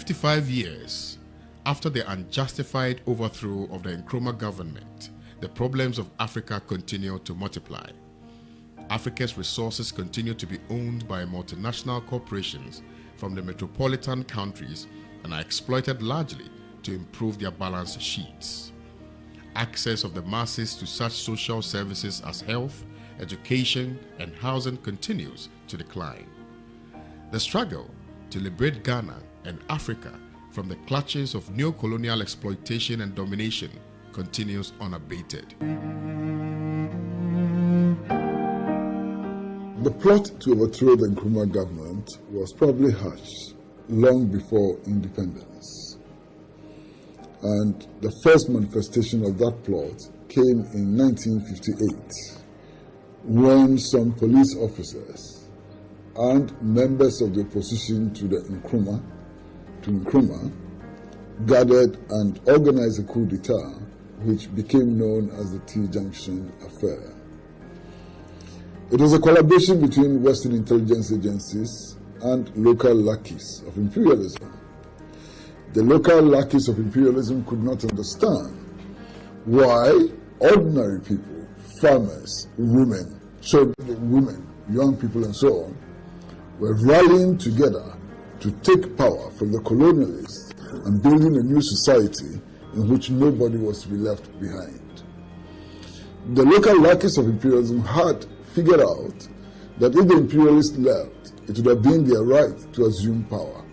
55 years after the unjustified overthrow of the Nkrumah government, the problems of Africa continue to multiply. Africa's resources continue to be owned by multinational corporations from the metropolitan countries and are exploited largely to improve their balance sheets. Access of the masses to such social services as health, education, and housing continues to decline. The struggle to liberate Ghana and Africa from the clutches of neo-colonial exploitation and domination continues unabated. The plot to overthrow the Nkrumah government was probably hatched long before independence. And the first manifestation of that plot came in 1958, when some police officers and members of the opposition to Nkrumah gathered and organized a coup d'etat, which became known as the T-Junction affair. It was a collaboration between Western intelligence agencies and local lackeys of imperialism. The local lackeys of imperialism could not understand why ordinary people, farmers, women, young people and so on, were rallying together to take power from the colonialists and building a new society in which nobody was to be left behind. The local lackeys of imperialism had figured out that if the imperialists left, it would have been their right to assume power.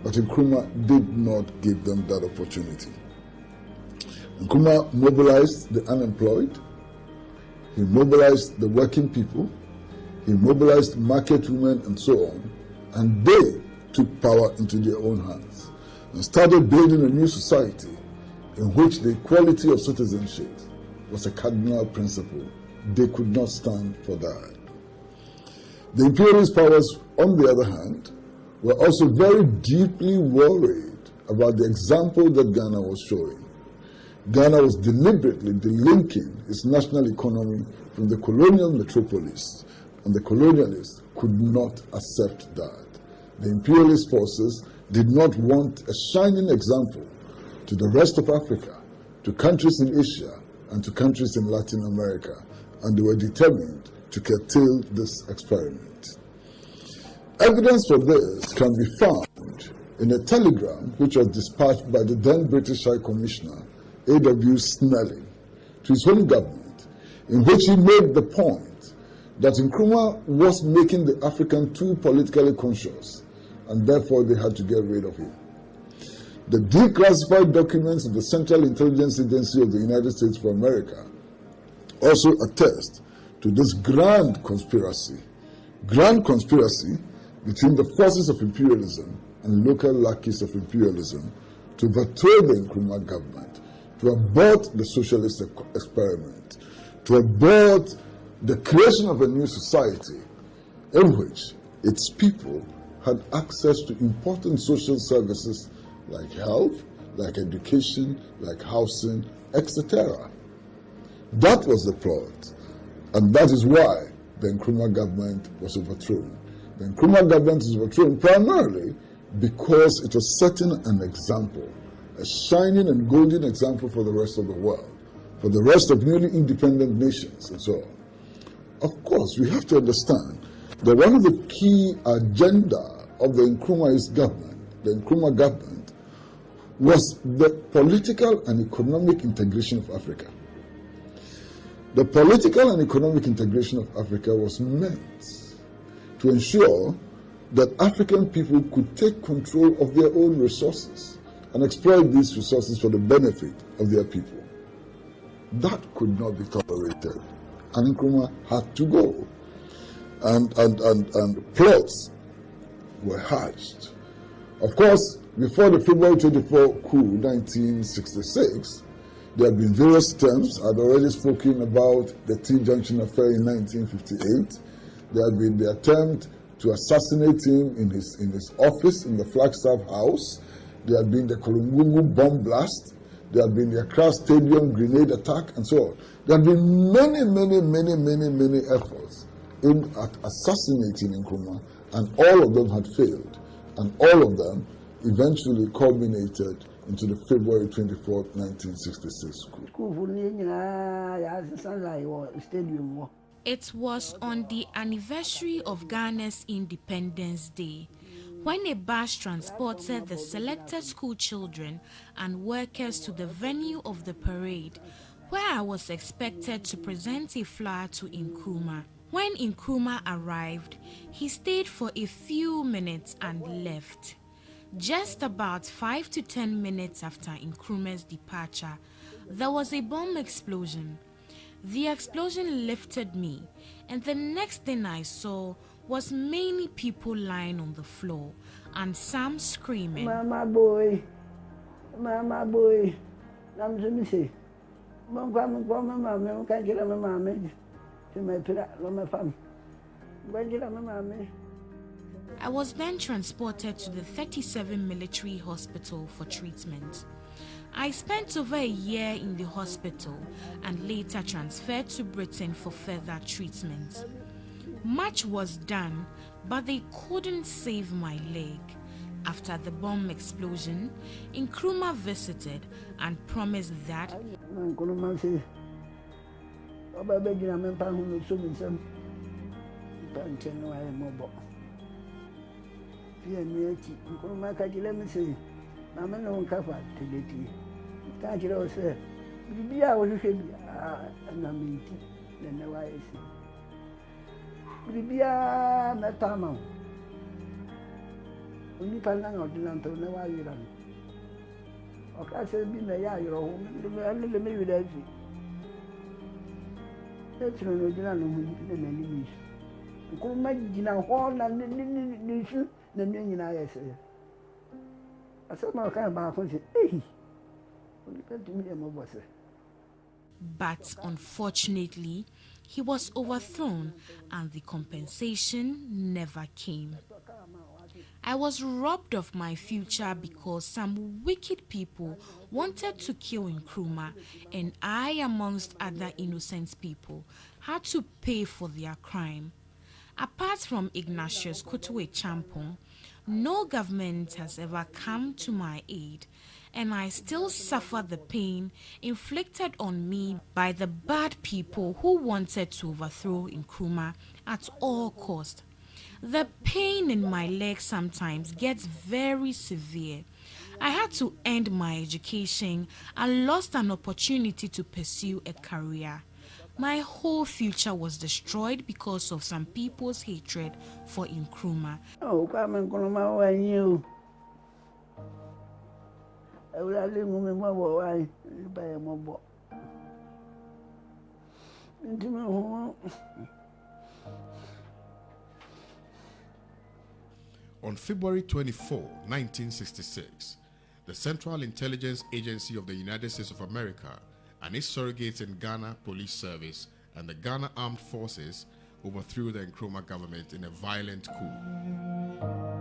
But Nkrumah did not give them that opportunity. Nkrumah mobilized the unemployed, he mobilized the working people, he mobilized market women and so on, and they took power into their own hands and started building a new society in which the equality of citizenship was a cardinal principle. They could not stand for that. The imperialist powers, on the other hand, were also very deeply worried about the example that Ghana was showing. Ghana was deliberately delinking its national economy from the colonial metropolis, and the colonialists could not accept that. The imperialist forces did not want a shining example to the rest of Africa, to countries in Asia, and to countries in Latin America, and they were determined to curtail this experiment. Evidence for this can be found in a telegram which was dispatched by the then British High Commissioner, A.W. Snelling, to his home government, in which he made the point that Nkrumah was making the African too politically conscious, and therefore they had to get rid of him. The declassified documents of the Central Intelligence Agency of the United States of America also attest to this grand conspiracy between the forces of imperialism and local lackeys of imperialism to overthrow the Nkrumah government, to abort the socialist experiment, to abort the creation of a new society in which its people had access to important social services like health, like education, like housing, etc. That was the plot, and that is why the Nkrumah government was overthrown. The Nkrumah government was overthrown primarily because it was setting an example, a shining and golden example for the rest of the world, for the rest of newly independent nations and so on. Of course, we have to understand that one of the key agenda of the Nkrumahist government, the Nkrumah government, was the political and economic integration of Africa. The political and economic integration of Africa was meant to ensure that African people could take control of their own resources and exploit these resources for the benefit of their people. That could not be tolerated, and Nkrumah had to go. And plots were hatched. Of course, before the February 24 coup, 1966, there had been various attempts. I'd already spoken about the T-Junction affair in 1958. There had been the attempt to assassinate him in his office in the Flagstaff House. There had been the Kolungungu bomb blast. There had been the Accra Stadium grenade attack, and so on. There had been many efforts aimed at assassinating Nkrumah, and all of them had failed. And all of them eventually culminated into the February 24, 1966 coup. It was on the anniversary of Ghana's Independence Day when a bus transported the selected school children and workers to the venue of the parade, where I was expected to present a flower to Nkrumah. When Nkrumah arrived, he stayed for a few minutes and left. Just about 5 to 10 minutes after Nkrumah's departure, there was a bomb explosion. The explosion lifted me, and the next thing I saw was many people lying on the floor and some screaming. Mama boy, mama boy, I'm to say, Mama, can't get a mamma to my family. I was then transported to the 37 Military Hospital for treatment. I spent over a year in the hospital and later transferred to Britain for further treatment. Much was done, but they couldn't save my leg. After the bomb explosion, Nkrumah visited and promised that But unfortunately, he was overthrown and the compensation never came. I was robbed of my future because some wicked people wanted to kill Nkrumah, and I, amongst other innocent people, had to pay for their crime. Apart from Ignatius Kutuwe Champong, no government has ever come to my aid, and I still suffer the pain inflicted on me by the bad people who wanted to overthrow Nkrumah at all cost. The pain in my leg sometimes gets very severe. I had to end my education and lost an opportunity to pursue a career. My whole future was destroyed because of some people's hatred for Nkrumah. Oh, come on, Nkrumah, when you. I will leave me my boy, buy a mobile. Into my home. On February 24, 1966, the Central Intelligence Agency of the United States of America and its surrogates in Ghana Police Service and the Ghana Armed Forces overthrew the Nkrumah government in a violent coup.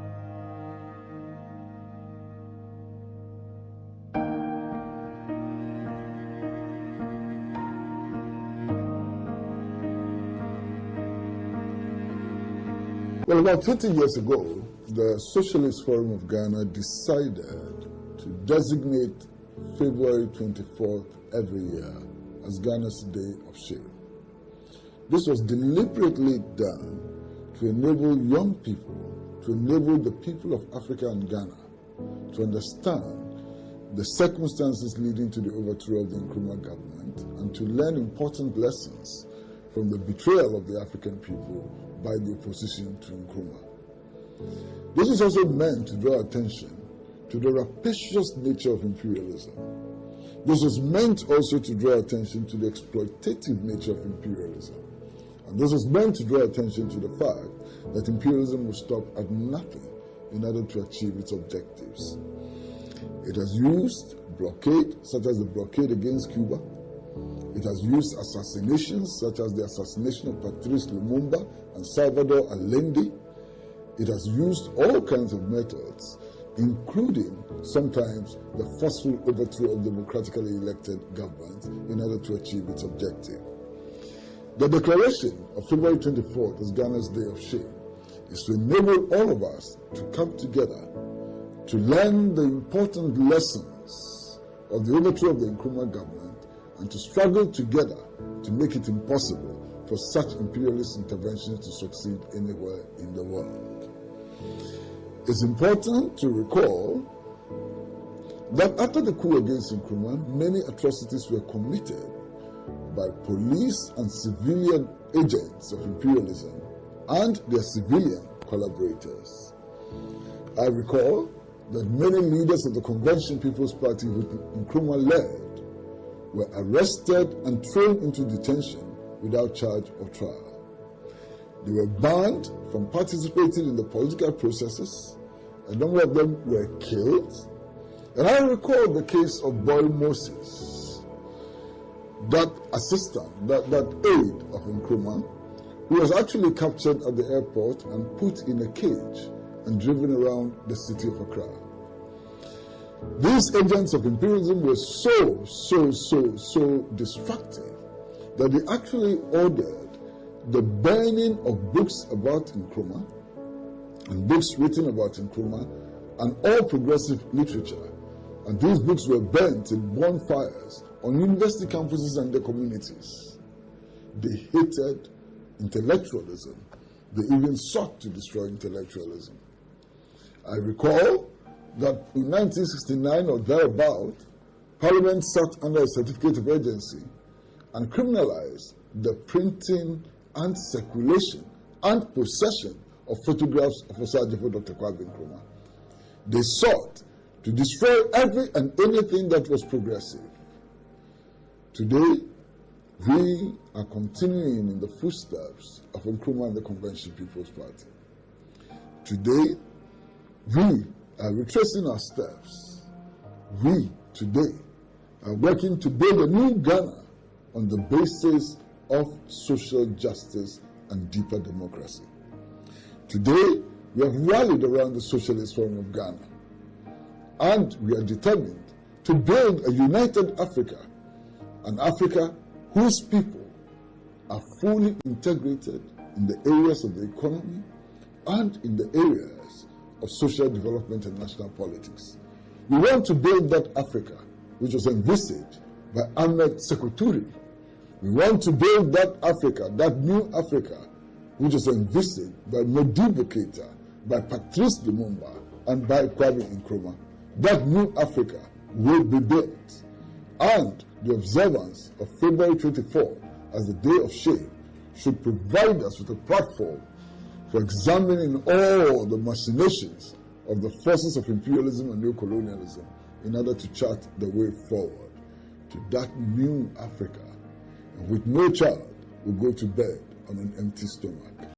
Well, about 20 years ago, the Socialist Forum of Ghana decided to designate February 24th every year as Ghana's Day of Shame. This was deliberately done to enable young people, to enable the people of Africa and Ghana to understand the circumstances leading to the overthrow of the Nkrumah government and to learn important lessons from the betrayal of the African people by the opposition to Nkrumah. This is also meant to draw attention to the rapacious nature of imperialism. This was meant also to draw attention to the exploitative nature of imperialism. And this was meant to draw attention to the fact that imperialism will stop at nothing in order to achieve its objectives. It has used blockade, such as the blockade against Cuba. It has used assassinations, such as the assassination of Patrice Lumumba and Salvador Allende. It has used all kinds of methods, including sometimes the forceful overthrow of democratically elected governments in order to achieve its objective. The declaration of February 24th as Ghana's Day of Shame is to enable all of us to come together to learn the important lessons of the overthrow of the Nkrumah government and to struggle together to make it impossible for such imperialist interventions to succeed anywhere in the world. It's important to recall that after the coup against Nkrumah, many atrocities were committed by police and civilian agents of imperialism and their civilian collaborators. I recall that many leaders of the Convention People's Party which Nkrumah led were arrested and thrown into detention without charge or trial. They were banned from participating in the political processes. A number of them were killed. And I recall the case of Boy Moses, that assistant, that aide of Nkrumah, who was actually captured at the airport and put in a cage and driven around the city of Accra. These agents of imperialism were so destructive that they actually ordered the burning of books about Nkrumah and books written about Nkrumah and all progressive literature. And these books were burnt in bonfires on university campuses and their communities. They hated intellectualism. They even sought to destroy intellectualism. I recall that in 1969 or thereabout, Parliament sat under a certificate of urgency and criminalized the printing and circulation and possession of photographs of Osagyefo Dr. Kwabena Nkrumah. They sought to destroy every and anything that was progressive. Today, we are continuing in the footsteps of Nkrumah and the Convention People's Party. Today, we are retracing our steps. We, today, are working to build a new Ghana on the basis of social justice and deeper democracy. Today, we have rallied around the Socialist Forum of Ghana, and we are determined to build a united Africa, an Africa whose people are fully integrated in the areas of the economy and in the areas of social development and national politics. We want to build that Africa which was envisaged by Ahmed Sekou Touré. We want to build that Africa, that new Africa, which was envisaged by Modibo Keïta, by Patrice Lumumba, and by Kwame Nkrumah. That new Africa will be built. And the observance of February 24 as the Day of Shame should provide us with a platform for examining all the machinations of the forces of imperialism and neocolonialism in order to chart the way forward to that new Africa, in which no child will go to bed on an empty stomach.